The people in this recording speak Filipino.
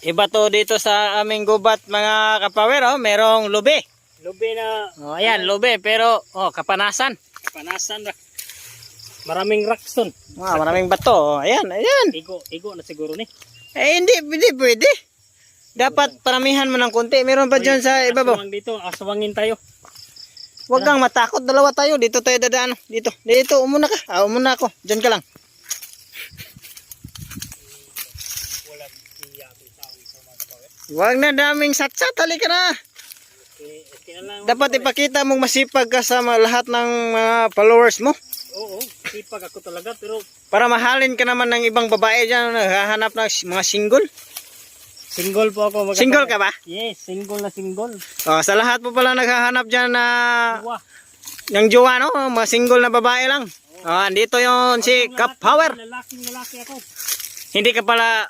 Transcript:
Iba to dito sa aming gubat mga kapower. Oh, merong lube. Lube na. Oh, ayan, lube. Pero, oh, kapanasan. Panasan na. Maraming rakson. Maraming bato. Oh, ayan, ayan. Igo na siguro ni. Eh, hindi pwede. Dapat paramihan mo ng konti. Meron pa dyan sa ibabaw. Aswang dito. Aswangin tayo. Huwag kang matakot. Dalawa tayo. Dito tayo dadaan. Dito. Umuna ka. Umuna ako. Diyan ka lang. Walang iyapi sa mga kapower. Huwag na daming satsat. Halika na. Okay na lang. Dapat ipakita mong masipag ka sa lahat ng mga followers mo. Oo. Sipag ako talaga. Pero Para mahalin ka naman ng ibang babae dyan. Naghahanap ng mga single. single po ako. Single ka ba? Yes. Single na single. Oh, sa lahat po pala naghahanap dyan na Wah. ng jowa, no? Mga single na babae lang. Andito yon si Cap Power. Lalaking ako. Hindi ka pala